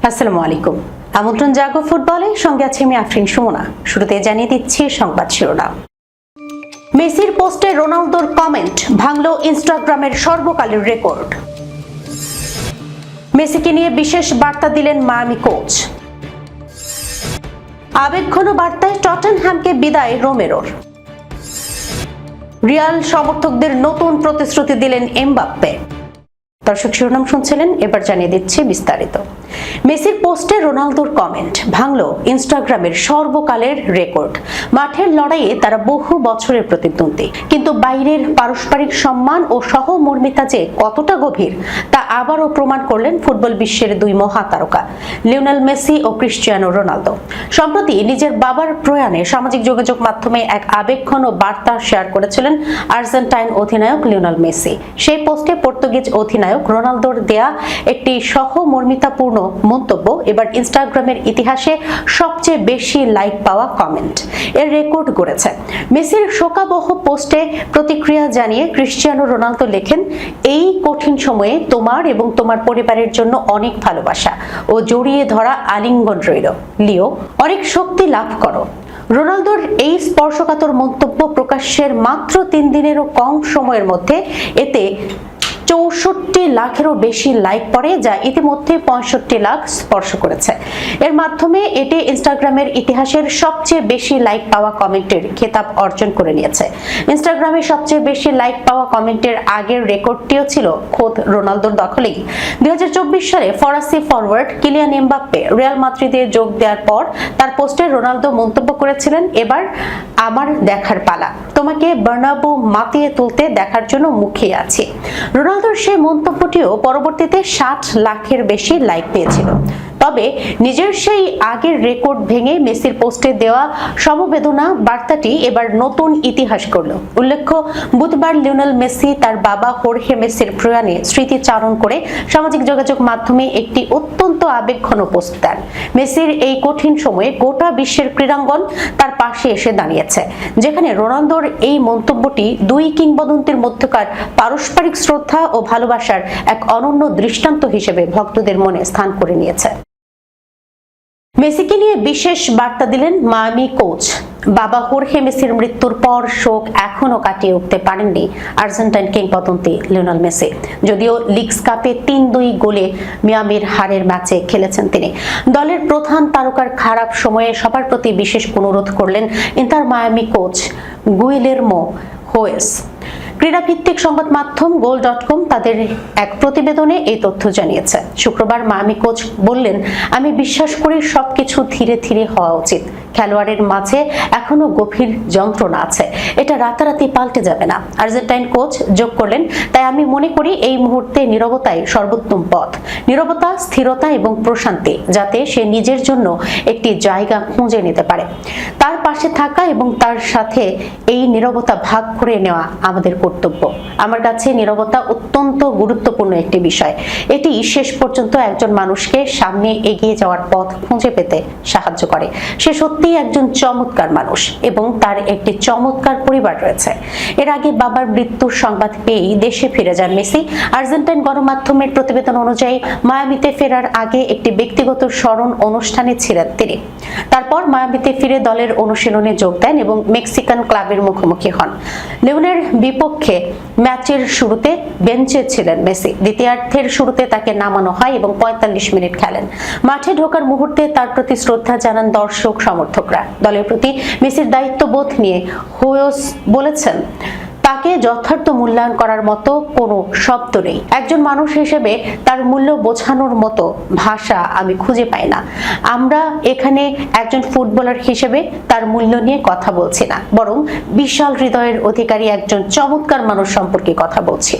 আসসালামু আলাইকুম। আমন্ত্রণ জাগো ফুটবলে, সঙ্গে আছি আমি আফরিন সুমনা। শুরুতে জানিয়ে দিচ্ছি সংবাদ শিরোনাম। মেসির পোস্টে রোনালদোর কমেন্ট ভাঙল ইনস্টাগ্রামের সর্বকালের রেকর্ড। মেসিকে নিয়ে বিশেষ বার্তা দিলেন মায়ামি কোচ। আবেগঘন বার্তায় টটেনহ্যামকে বিদায় রোমেরোর। রিয়াল সমর্থকদের নতুন প্রতিশ্রুতি দিলেন এমবাপ্পে। দর্শক শিরোনাম শুনছিলেন, এবার জানিয়ে দিচ্ছি বিস্তারিত। মেসির পোস্টে রোনালদোর কমেন্ট ভাঙল ইনস্টাগ্রামের সর্বকালের রেকর্ড। মাঠের লড়াইয়ে তারা বহু বছরের প্রতিদ্বন্দ্বী, কিন্তু বাইরের পারস্পরিক সম্মান ও সহমর্মিতা যে কতটা গভীর তা আবারও প্রমাণ করলেন ফুটবল বিশ্বের দুই মহাতারকা লিওনেল মেসি ও ক্রিস্টিয়ানো রোনালদো। সম্প্রতি নিজের বাবার প্রয়াণে সামাজিক যোগাযোগ মাধ্যমে এক আবেগঘন বার্তা শেয়ার করেছিলেন আর্জেন্টাইন অধিনায়ক লিওনেল মেসি। সেই পোস্টে পর্তুগিজ অধিনায়ক রোনালদোর দেয়া একটি সহমর্মিতাপূর্ণ মন্তব্য এবার ইনস্টাগ্রামের ইতিহাসে সবচেয়ে বেশি লাইক পাওয়া কমেন্ট এর রেকর্ড গড়েছে। মেসির শোকাবহ পোস্টে প্রতিক্রিয়া জানিয়ে ক্রিস্টিয়ানো রোনালদো লেখেন, এই কঠিন সময়ে তোমার এবং তোমার পরিবারের জন্য অনেক ভালোবাসা ও জড়িয়ে ধরা আলিঙ্গন রইল। লিও, অনেক শক্তি লাভ করো। রোনালদোর এই স্পর্শকাতর মন্তব্য প্রকাশের মাত্র 3 দিনেরও কম সময়ের মধ্যে এতে 64 লাখেরও বেশি লাইক পড়ে, যা ইতিমধ্যে 65 লাখ স্পর্শ করেছে। এর মাধ্যমে এটি ইনস্টাগ্রামের ইতিহাসের সবচেয়ে বেশি লাইক পাওয়া কমেন্টের খেতাব অর্জন করে নিয়েছে। ইনস্টাগ্রামে সবচেয়ে বেশি লাইক পাওয়া কমেন্টের আগের রেকর্ডটিও ছিল খোদ রোনালদোর দখলেই। 2024 সালে ফরাসি ফরওয়ার্ড কিলিয়ান এমবাপ্পে রিয়াল মাদ্রিদে যোগ দেওয়ার পর তার পোস্টে রোনালদো মন্তব্য করেছিলেন, এবার আমার দেখার পালা, তোমাকে বার্নাব্যু মাতিয়ে তুলতে দেখার জন্য মুখিয়ে আছি। রোনালদোর সেই মন্তব্যটিও পরবর্তীতে 60 লাখের বেশি লাইক পেয়েছিল। তবে নিজের সেই আগের রেকর্ড ভেঙে মেসির পোস্টে দেওয়া সমবেদনা বার্তাটি এবার নতুন ইতিহাস করল। উল্লেখ্য, বুধবার লিওনেল মেসি তার বাবা হোর্হে মেসির প্রয়াণে স্মৃতিচারণ করে সামাজিক যোগাযোগ মাধ্যমে একটি অত্যন্ত আবেগঘন পোস্ট দেন। মেসির এই কঠিন সময়ে গোটা বিশ্বের ক্রীড়াঙ্গন তার পাশে এসে দাঁড়িয়েছে, যেখানে রোনালদোর এই মন্তব্যটি দুই কিংবদন্তির মধ্যকার পারস্পরিক শ্রদ্ধা ও ভালোবাসার এক অনন্য দৃষ্টান্ত হিসেবে ভক্তদের মনে স্থান করে নিয়েছে। মেসিকে নিয়ে বিশেষ বার্তা দিলেন মায়ামি কোচ। বাবা হোর্হে মেসির মৃত্যুর পর শোক এখনো কাটিয়ে উঠতে পারেননি আর্জেন্টাইন কিংবদন্তি লিওনেল মেসি। যদিও লিগস কাপে 3-2 গোলে মিয়ামির হারের ম্যাচে খেলেছেন তিনি। দলের প্রধান তারকার খারাপ সময়ে সবার প্রতি বিশেষ অনুরোধ করলেন ইন্টার মায়ামি কোচ গুইলেরমো হোয়েস। ক্রীড়াভিত্তিক সংবাদ মাধ্যম goal.com তাদের এক প্রতিবেদনে এই তথ্য জানিয়েছে। শুক্রবার মায়ামি কোচ বললেন, আমি বিশ্বাস করি সবকিছু ধীরে ধীরে হওয়া উচিত। খেলোয়াড়ের মাঝে এখনো গভীর যন্ত্রণা আছে, এটা রাতারাতি পাল্টে যাবে না। আর্জেন্টাইন কোচ যোগ করলেন, তাই আমি মনে করি এই মুহূর্তে নীরবতাই সর্বোত্তম পথ। নীরবতা, স্থিরতা এবং প্রশান্তি, যাতে সে নিজের জন্য একটি জায়গা খুঁজে নিতে পারে। তার পাশে থাকা এবং তার সাথে এই নীরবতা ভাগ করে নেওয়া আমাদের কর্তব্য। আমার কাছে নীরবতা অত্যন্ত গুরুত্বপূর্ণ একটি বিষয়। এটি শেষ পর্যন্ত একজন মানুষকে সামনে এগিয়ে যাওয়ার পথ খুঁজে পেতে সাহায্য করে। সে সত্যিই একজন চমৎকার মানুষ এবং তার একটি চমৎকার পরিবার রয়েছে। এর আগে বাবার মৃত্যুর সংবাদ পেয়েই দেশে ফিরে যান মেসি। আর্জেন্টাইন গণমাধ্যমের প্রতিবেদন অনুযায়ী মায়ামিতে ফেরার আগে একটি ব্যক্তিগত স্মরণ অনুষ্ঠানে ছিলেন তিনি। তারপর মায়ামিতে ফিরে দলের অনুশীলনে যোগ দেন এবং মেক্সিকান ক্লাবের মুখোমুখি হন। লিওনের বিপক্ষে ম্যাচের শুরুতে বেঞ্চে ছিলেন মেসি। দ্বিতীয়ার্ধের শুরুতে তাকে নামানো হয় এবং 45 মিনিট খেলেন। মাঠে ঢোকার মুহূর্তে তার প্রতি শ্রদ্ধা জানান দর্শক সমর্থকরা। দলের প্রতি মেসির দায়িত্ববোধ নিয়ে হোয়েস বলেছেন, তাকে যথার্থ মূল্যায়ন করার মতো কোনো শব্দ নেই। একজন মানুষ হিসেবে তার মূল্য বোঝানোর মতো ভাষা আমি খুঁজে পাই না। আমরা এখানে একজন ফুটবলার হিসেবে তার মূল্য নিয়ে কথা বলছি না, বরং বিশাল হৃদয়ের অধিকারী একজন চমৎকার মানুষ সম্পর্কে কথা বলছি।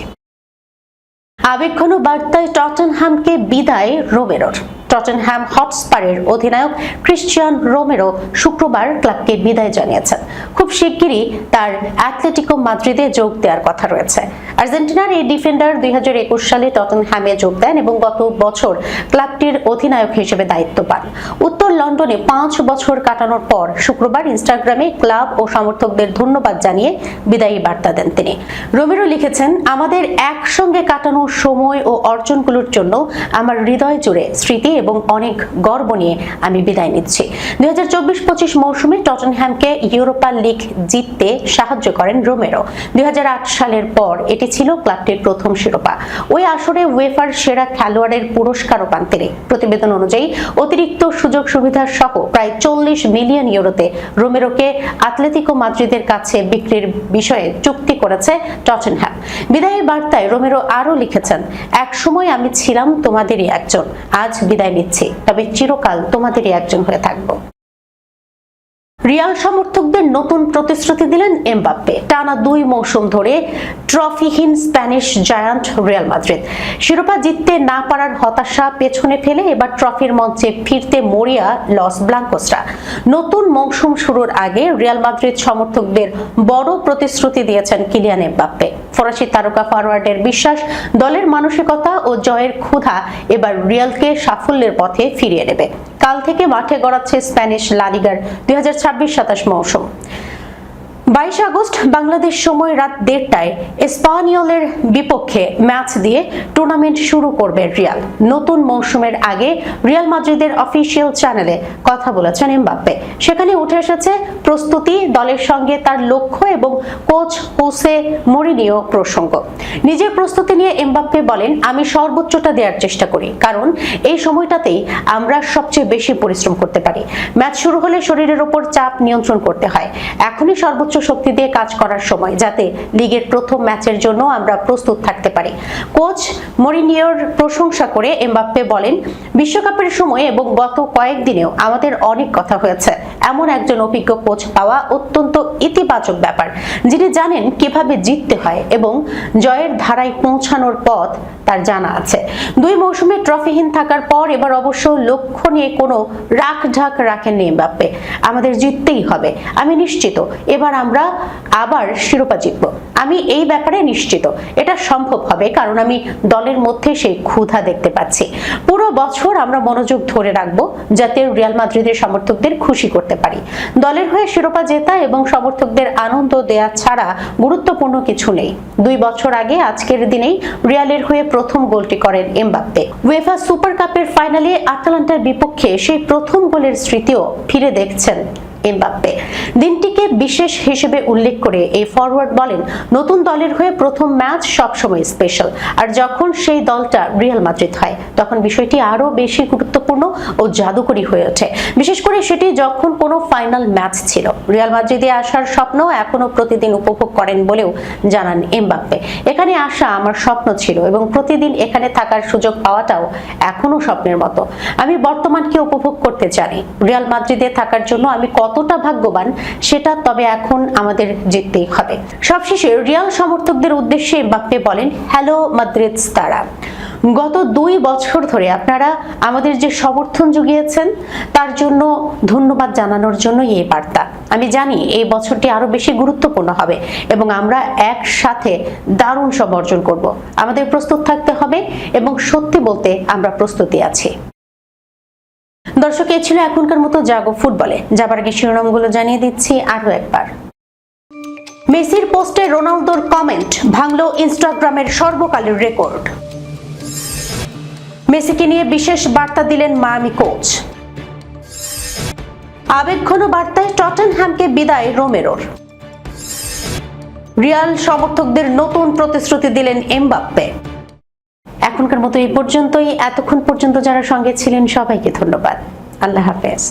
আবেগঘন বার্তায় টটেনহ্যামকে বিদায় রোমেরোর। টটেনহ্যাম হটস্পারের অধিনায়ক ক্রিস্টিয়ান রোমেরো শুক্রবার ক্লাবকে বিদায় জানিয়েছেন। খুব শিগগিরই তার অ্যাটলেটিকো মাদ্রিদে যোগ দেওয়ার কথা রয়েছে। আর্জেন্টিনার এই ডিফেন্ডার 2021 সালে টটেনহ্যামে যোগ দেন এবং গত বছর ক্লাবটির অধিনায়ক হিসেবে দায়িত্ব পান। উত্তর লন্ডনে 5 বছর কাটানোর পর শুক্রবার ইনস্টাগ্রামে ক্লাব ও সমর্থকদের ধন্যবাদ জানিয়ে বিদায়ী বার্তা দেন তিনি। রোমেরো লিখেছেন, আমাদের একসঙ্গে কাটানো সময় ও অর্জনগুলোর জন্য আমার হৃদয় জুড়ে স্মৃতি এবং এবং অনেক গর্ব নিয়ে আমি বিদায় নিচ্ছি। 2024-25 মৌসুমে টটেনহ্যামকে ইউরোপা লিগ জিততে সাহায্য করেন রোমেরো। 2008 সালের পর এটি ছিল ক্লাবটির প্রথম শিরোপা। ওই আসরে উয়েফার সেরা খেলোয়াড়ের পুরস্কারও পান তিনি। প্রতিবেদন অনুযায়ী অতিরিক্ত সুযোগ সুবিধা সহ প্রায় 40 মিলিয়ন ইউরোতে রোমেরোকে আতলেতিকো মাদ্রিদের কাছে বিক্রির বিষয়ে চুক্তি করেছে টটেনহ্যাম। বিদায়ী বার্তায় রোমেরো আরও লিখেছেন, এক সময় আমি ছিলাম তোমাদেরই একজন, আজ বিদায় নিচ্ছি, তবে চিরকাল তোমাদেরই একজন হয়ে থাকবো। রিয়াল সমর্থকদের নতুন প্রতিশ্রুতি দিলেন এমবাপ্পে। টানা 2 মৌসুম ধরে ট্রফিহীন স্প্যানিশ জায়ান্ট রিয়াল মাদ্রিদ শিরোপা জিততে না পারার হতাশা পেছনে ফেলে এবার ট্রফির মঞ্চে ফিরতে মরিয়া লস ব্লাঙ্কোসরা। নতুন মৌসুম শুরুর আগে রিয়াল মাদ্রিদ সমর্থকদের বড় প্রতিশ্রুতি দিয়েছেন কিলিয়ান এমবাপ্পে। ফরাসি তারকা ফরওয়ার্ডের বিশ্বাস, দলের মানসিকতা ও জয়ের ক্ষুধা এবার রিয়ালকে সাফল্যের পথে ফিরিয়ে নেবে। কাল থেকে মাঠে গড়াচ্ছে স্প্যানিশ লা লিগার 2026-27 মৌসুম। 22 আগস্ট বাংলাদেশ সময় রাত 1:30টায় এসপানিওলের বিপক্ষে ম্যাচ দিয়ে টুর্নামেন্ট শুরু করবে রিয়াল। নতুন মৌসুমের আগে রিয়াল মাদ্রিদের অফিসিয়াল চ্যানেলে কথা বলেছেন এমবাপ্পে। সেখানে উঠে এসেছে প্রস্তুতি, দলের সঙ্গে তার লক্ষ্য এবং কোচ হোসে মরিনিও প্রসঙ্গ। নিজের প্রস্তুতি নিয়ে এমবাপ্পে বলেন, আমি সর্বোচ্চটা দেওয়ার চেষ্টা করি, কারণ এই সময়টাতেই আমরা সবচেয়ে বেশি পরিশ্রম করতে পারি। ম্যাচ শুরু হলে শরীরের ওপর চাপ নিয়ন্ত্রণ করতে হয়। এখনই সর্বোচ্চ শক্তি দিয়ে কাজ করার সময়, যাতে লিগের প্রথম ম্যাচের জন্য আমরা প্রস্তুত থাকতে পারি। কোচ মরিনিওর প্রশংসা করে এমবাপ্পে বলেন, বিশ্বকাপের সময় এবং গত কয়েকদিনেও আমাদের অনেক কথা হয়েছে। এমন একজন অভিজ্ঞ কোচ পাওয়া অত্যন্ত ইতিবাচক ব্যাপার, যিনি জানেন কিভাবে জিততে হয় এবং জয়ের ধারায় পৌঁছানোর পথ তার জানা আছে। 2 মৌসুমে ট্রফিহীন থাকার পর এবার অবশ্য লক্ষ্য নিয়ে কোনো রাখঢাক রাখেননি এমবাপ্পে। আমাদের জিততেই হবে, আমি নিশ্চিত এবার আমরা আবার শিরোপা জিতব। আমি এই ব্যাপারে নিশ্চিত এটা সম্ভব হবে, কারণ আমি দলের মধ্যে সেই ক্ষুধা দেখতে পাচ্ছি। পুরো বছর আমরা মনোযোগ ধরে রাখবো, যাতে রিয়াল মাদ্রিদের সমর্থকদের খুশি করতে পারি। দলের হয়ে শিরোপা জেতা এবং সমর্থকদের আনন্দ দেয়া ছাড়া গুরুত্বপূর্ণ কিছু নেই। 2 বছর আগে আজকের দিনেই রিয়ালের হয়ে প্রথম গোলটি করেন এমবাপ্পে। উয়েফা সুপার কাপের ফাইনালে আটালান্টার বিপক্ষে সেই প্রথম গোলের স্মৃতিও ফিরে দেখছেন এমবাপ্পে। দিনটিকে বিশেষ হিসেবে উল্লেখ করে এই ফরওয়ার্ড বলেন, নতুন দলের হয়ে প্রথম ম্যাচ সবসময় স্পেশাল, আর যখন সেই দলটা রিয়াল মাদ্রিদ হয় তখন বিষয়টি আরো বেশি গুরুত্বপূর্ণ ও জাদুকরী হয়ে ওঠে। বিশেষ করে সেটি যখন কোনো ফাইনাল ম্যাচ ছিল। রিয়াল মাদ্রিদে আসার স্বপ্ন এখনো প্রতিদিন উপভোগ করেন বলেও জানান এমবাপ্পে। এখানে আসা আমার স্বপ্ন ছিল এবং প্রতিদিন এখানে থাকার সুযোগ পাওয়াটাও এখনো স্বপ্নের মতো। আমি বর্তমানকে উপভোগ করতে জানি। রিয়াল মাদ্রিদে থাকার জন্য আমি কতটা ভাগ্যবান সেটা তবে এখন আমাদের জিততেই হবে। সবশেষে রিয়াল সমর্থকদের উদ্দেশ্যে এমবাপ্পে বলেন, হ্যালো মাদ্রিদ তারা, গত 2 বছর ধরে আপনারা আমাদের যে সমর্থন জুগিয়েছেন তার জন্য ধন্যবাদ জানানোর জন্য এই বার্তা। আমি জানি এই বছরটি আরো বেশি গুরুত্বপূর্ণ হবে এবং আমরা একসাথে দারুণ সব অর্জন করব। আমাদের প্রস্তুত থাকতে হবে এবং সত্যি বলতে আমরা প্রস্তুতি আছি। দর্শক, এই ছিল এখনকার মতো জাগো ফুটবলে। যাবার আগে শিরোনামগুলো জানিয়ে দিচ্ছি আরো একবার। মেসির পোস্টে রোনালদোর কমেন্ট ভাঙল ইনস্টাগ্রামের সর্বকালের রেকর্ড। মেসিকে নিয়ে বিশেষ বার্তা দিলেন মায়ামি কোচ। আবেগঘন বার্তায় টটেনহ্যামকে বিদায় রোমেরোর। রিয়াল সমর্থকদের নতুন প্রতিশ্রুতি দিলেন এমবাপ্পে। এখনকার মতো এই পর্যন্তই। এতক্ষণ পর্যন্ত যারা সঙ্গে ছিলেন সবাইকে ধন্যবাদ। আল্লাহ হাফেজ।